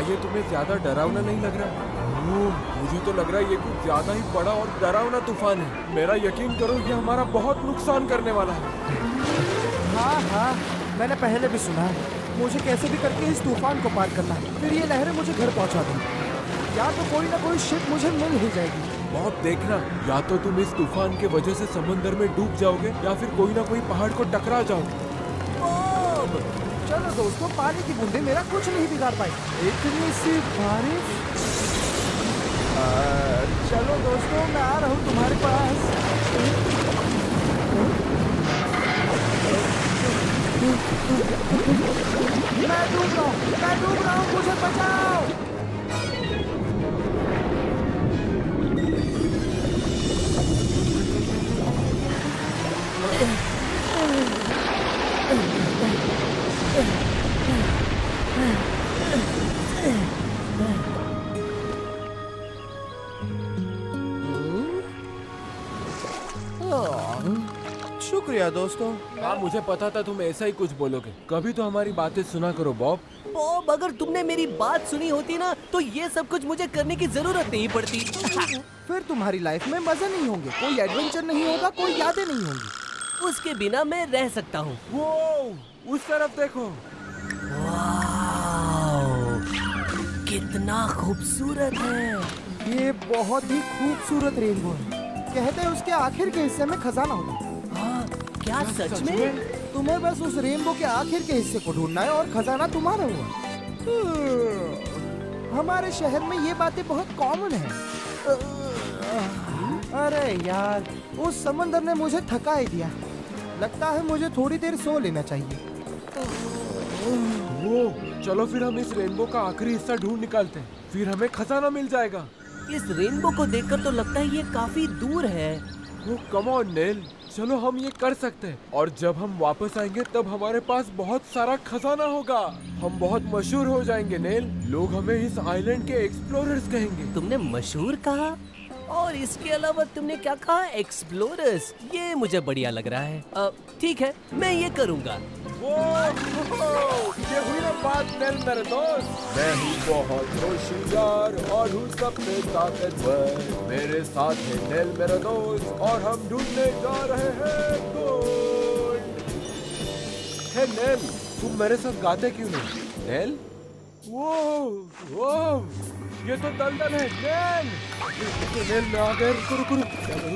ये तुम्हें ज्यादा डरावना नहीं लग रहा? मुझे तो लग रहा है ये कुछ ज्यादा ही बड़ा और डरावना तूफान है। मेरा यकीन करो, ये हमारा बहुत नुकसान करने वाला है। हाँ, मैंने पहले भी सुना है। मुझे कैसे भी करके इस तूफान को पार करना है, फिर ये लहरें मुझे घर पहुंचा देंगी। या तो कोई ना कोई शिप मुझे मिल ही जाएगी। बहुत देखना, या तो तुम इस तूफान के वजह से समंदर में डूब जाओगे या फिर कोई ना कोई पहाड़ को टकरा जाओगे। चलो दोस्तों, पानी की बूंदें मेरा कुछ नहीं बिगाड़ पाई। इतनी सी बारिश। चलो दोस्तों, मैं आ रहा हूँ तुम्हारे पास। मैं डूब रहा हूँ, मुझे बचाओ। शुक्रिया दोस्तों। हाँ, मुझे पता था तुम ऐसा ही कुछ बोलोगे। कभी तो हमारी बातें सुना करो बॉब। बॉब, अगर तुमने मेरी बात सुनी होती ना, तो ये सब कुछ मुझे करने की जरूरत नहीं पड़ती। फिर तुम्हारी लाइफ में मजे नहीं होंगे, कोई एडवेंचर नहीं होगा, कोई यादें नहीं होंगी। उसके बिना मैं रह सकता हूँ। वो उस तरफ देखो। वाओ, कितना खूबसूरत है। ये बहुत ही खूबसूरत रेनबो है। कहते हैं उसके आखिर के हिस्से में खजाना होता है। क्या सच में? तुम्हें बस उस रेनबो के आखिर के हिस्से को ढूंढना है और खजाना तुम्हारा हुआ। हमारे शहर में ये बातें बहुत कॉमन है। अरे यार, उस समंदर ने मुझे थका ही दिया। लगता है मुझे थोड़ी देर सो लेना चाहिए। चलो फिर हम इस रेनबो का आखिरी हिस्सा ढूंढ निकालते हैं, फिर हमें खजाना मिल जाएगा। इस रेनबो को देखकर तो लगता है ये काफी दूर है। कम ऑन नेल, चलो हम ये कर सकते हैं। और जब हम वापस आएंगे तब हमारे पास बहुत सारा खजाना होगा। हम बहुत मशहूर हो जाएंगे नेल। लोग हमें इस आइलैंड के एक्सप्लोरर्स कहेंगे। तुमने मशहूर कहा, और इसके अलावा तुमने क्या कहा? एक्सप्लोरर्स। ये मुझे बढ़िया लग रहा है। ठीक है, मैं ये करूँगा। ये हुई ना बात नेल मेरे दोस्त। मैं हूँ बहुत होशियार और हूँ सबसे ताकतवर। मेरे साथ है नेल मेरा दोस्त और हम ढूंढने जा रहे हैं गोल्ड। हे नेल, तुम मेरे साथ गाते क्यों नहीं? नेल, वो ये तो दलदल है। नेल मैं आ गया। रुको,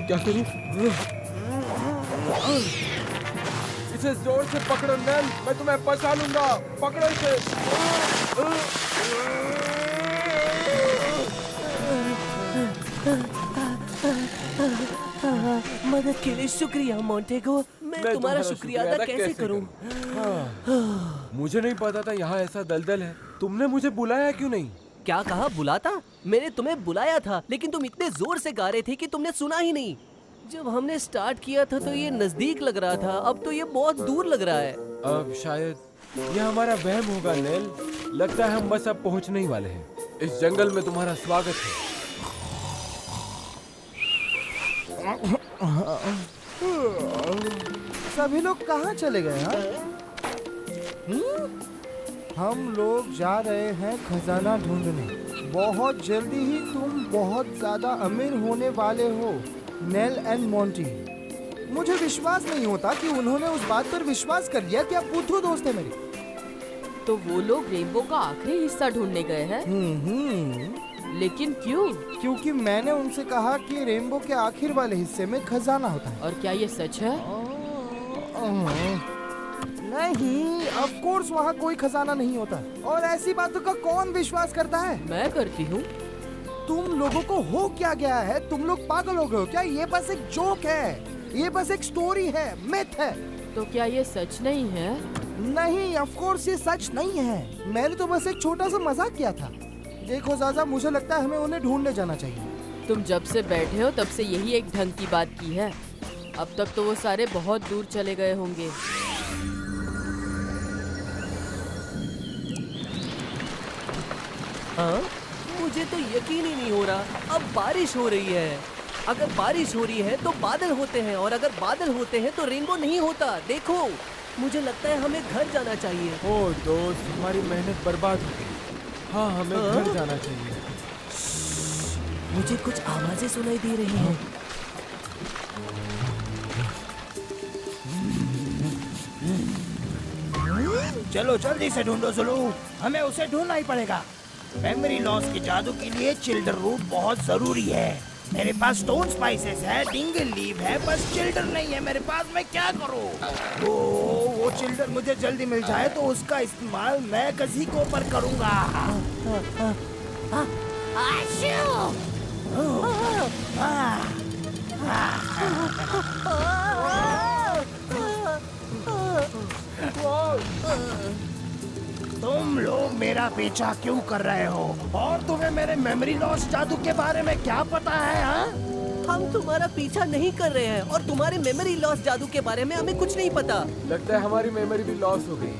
क्या करूँ? इसे जोर से पकड़ो नेल, मैं तुम्हें बचा लूंगा। पकड़ो इसे। मदद के लिए शुक्रिया मोंटेगो। मैं तुम्हारा शुक्रिया अदा कैसे करूं? मुझे नहीं पता था यहाँ ऐसा दलदल है। तुमने मुझे बुलाया क्यों नहीं? क्या कहा? बुलाता? मैंने तुम्हें बुलाया था, लेकिन तुम इतने जोर से गा रहे थे कि तुमने सुना ही नहीं। जब हमने स्टार्ट किया था तो ये नजदीक लग रहा था, अब तो ये बहुत दूर लग रहा है। अब शायद ये हमारा वहम होगा नेल। लगता है हम बस अब पहुंचने ही वाले हैं। इस जंगल में तुम्हारा स्वागत है। सभी लोग कहाँ चले गए? हम लोग जा रहे हैं खजाना ढूंढने। बहुत जल्दी ही तुम बहुत ज्यादा अमीर होने वाले हो नेल एंड मोंटी। मुझे विश्वास नहीं होता कि उन्होंने उस बात पर विश्वास कर लिया कि आप बुद्धू दोस्त है मेरे। तो वो लोग रेनबो का आखिरी हिस्सा ढूंढने गए हैं। लेकिन क्यों? क्योंकि मैंने उनसे कहा कि रेनबो के आखिर वाले हिस्से में खजाना होता है। और क्या ये सच है? नहीं, ऑफ कोर्स वहाँ कोई खजाना नहीं होता। और ऐसी बातों का कौन विश्वास करता है? मैं करती हूँ। तुम लोगों को हो क्या गया है? तुम लोग पागल हो गए हो क्या? ये बस एक जोक है, ये बस एक स्टोरी है, मिथ है। तो क्या ये सच नहीं है? नहीं, ऑफ कोर्स ये सच नहीं है। मैंने तो बस एक छोटा सा मजाक किया था। देखो ज़ाज़ा, मुझे लगता है हमें उन्हें ढूंढने जाना चाहिए। तुम जब से बैठे हो तब से यही एक ढंग की बात की है। अब तक तो वो सारे बहुत दूर चले गए होंगे। हाँ? मुझे तो यकीन ही नहीं हो रहा। अब बारिश हो रही है। अगर बारिश हो रही है तो बादल होते हैं, और अगर बादल होते हैं तो रेनबो नहीं होता। देखो, मुझे लगता है हमें घर जाना चाहिए। ओ दोस्त, हमारी मेहनत बर्बाद हो गई। हाँ, हमें घर जाना चाहिए। मुझे कुछ आवाजें सुनाई दे रही हैं। चलो जल्दी से ढूंढो जुलू, हमें उसे ढूंढना ही पड़ेगा। मेमोरी लॉस के जादू के लिए चिल्डर रूट बहुत जरूरी है। मेरे पास स्टोन स्पाइसेस है, डिंगल लीव है, बस चिल्डर नहीं है मेरे पास। मैं क्या करूं? वो चिल्डर मुझे जल्दी मिल जाए तो उसका इस्तेमाल मैं किसी को पर करूंगा। तुम लोग मेरा पीछा क्यों कर रहे हो? और तुम्हें मेरे मेमोरी लॉस जादू के बारे में क्या पता है? हाँ? हम तुम्हारा पीछा नहीं कर रहे हैं और तुम्हारे मेमोरी लॉस जादू के बारे में हमें कुछ नहीं पता। लगता है हमारी मेमोरी भी लॉस हो गई है।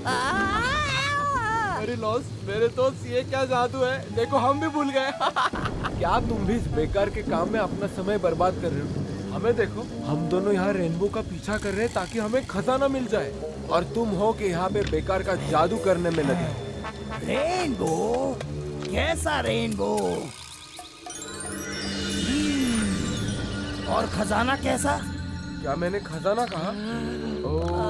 मेरी लॉस, मेरे दोस्त, ये क्या जादू है? देखो हम भी भूल गए। क्या तुम भी इस बेकार के काम में अपना समय बर्बाद कर रहे हो? हमें देखो, हम दोनों यहाँ रेनबो का पीछा कर रहे हैं ताकि हमें खजाना मिल जाए, और तुम हो कि यहाँ पे बेकार का जादू करने में लगे। रेनबो? कैसा रेनबो? और खजाना कैसा? क्या मैंने खजाना कहा?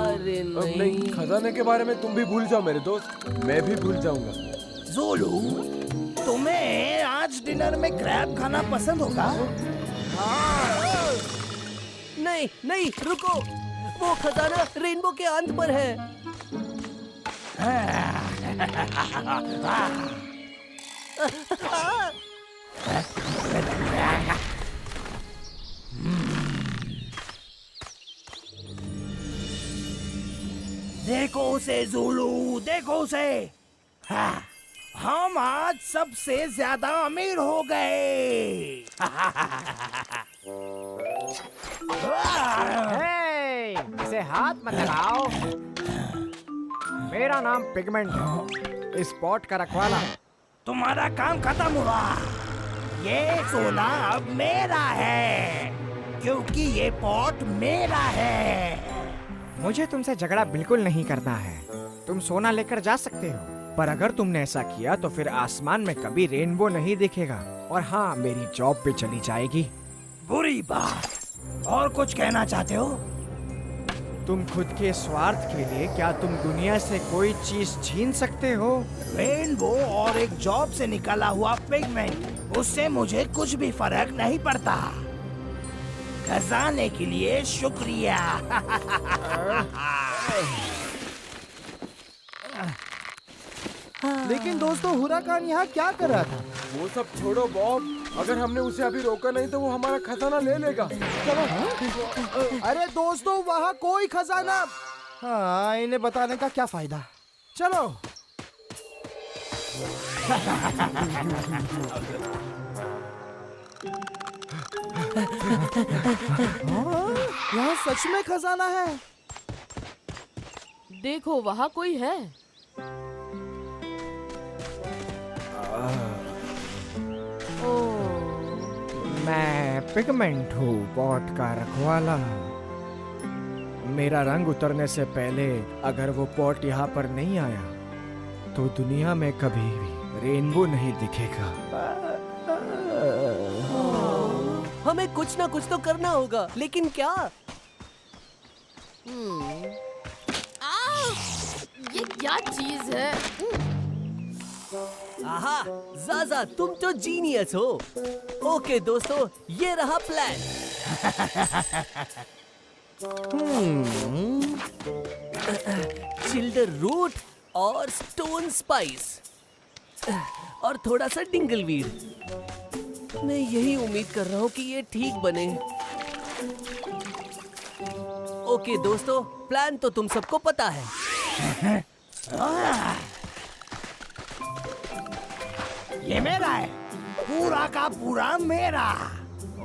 अरे अब नहीं, खजाने के बारे में तुम भी भूल जाओ मेरे दोस्त, मैं भी भूल जाऊंगा। जोलू, तुम्हें आज डिनर में क्रैब खाना पसंद होगा? नहीं नहीं, रुको, वो खजाना रेनबो के अंत पर है। देखो उसे जोलू, देखो उसे। हाँ, हम आज सबसे ज्यादा अमीर हो गए। इसे हाथ मत लगाओ। मेरा नाम पिगमेंट है, इस पॉट का रखवाला। तुम्हारा काम खत्म हुआ। ये सोना अब मेरा है, क्योंकि ये पॉट मेरा है। मुझे तुमसे झगड़ा बिल्कुल नहीं करना है। तुम सोना लेकर जा सकते हो, पर अगर तुमने ऐसा किया तो फिर आसमान में कभी रेनबो नहीं दिखेगा, और हाँ, मेरी जॉब पे चली जाएगी। बुरी बात। और कुछ कहना चाहते हो? तुम खुद के स्वार्थ के लिए क्या तुम दुनिया से कोई चीज छीन सकते हो? रेनबो और एक जॉब से निकाला हुआ पिगमेंट, उससे मुझे कुछ भी फर्क नहीं पड़ता। खजाने के लिए शुक्रिया। लेकिन दोस्तों, हुराकान यहाँ क्या कर रहा था? वो सब छोड़ो बॉब, अगर हमने उसे अभी रोका नहीं तो वो हमारा खजाना ले लेगा। चलो। अरे दोस्तों, वहाँ कोई खजाना। हाँ, इन्हें बताने का क्या फायदा? चलो। हाँ, यहाँ सच में खजाना है। देखो वहाँ कोई है। मैं पिगमेंट हूँ, पॉट का रखवाला। मेरा रंग उतरने से पहले अगर वो पॉट यहाँ पर नहीं आया तो दुनिया में कभी भी रेनबो नहीं दिखेगा। हमें कुछ ना कुछ तो करना होगा, लेकिन क्या? ये क्या चीज है? आहा, ज़ाज़ा, तुम तो जीनियस हो। ओके दोस्तों, ये रहा प्लान। चिल्डर रूट और स्टोन स्पाइस और थोड़ा सा डिंगलवीड। मैं यही उम्मीद कर रहा हूँ कि ये ठीक बने। ओके दोस्तों, प्लान तो तुम सबको पता है। ये मेरा है, पूरा का पूरा मेरा।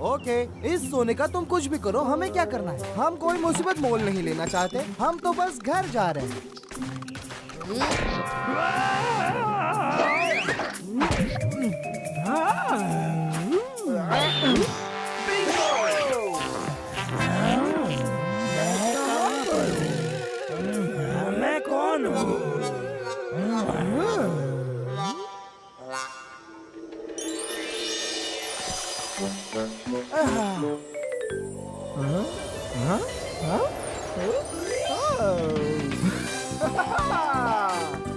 ओके, इस सोने का तुम कुछ भी करो, हमें क्या करना है? हम कोई मुसीबत मोल नहीं लेना चाहते, हम तो बस घर जा रहे हैं। मैं कौन हूँ?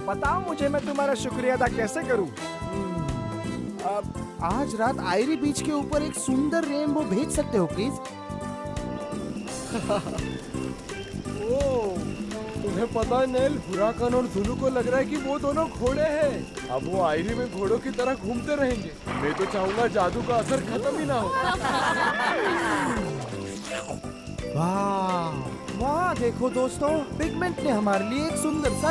बताओ मुझे, मैं तुम्हारा शुक्रिया अदा कैसे करूं? अब आज रात आयरी बीच के ऊपर एक सुंदर रेनबो भेज सकते हो प्लीज? तुम्हें पता है नेल, हुराकान और जुलू को लग रहा है कि वो दोनों घोड़े हैं। अब वो आयरी में घोड़ों की तरह घूमते रहेंगे। मैं तो चाहूंगा जादू का असर खत्म ही ना हो। वाह वाह, देखो दोस्तों, पिगमेंट ने हमारे लिए एक सुंदर सा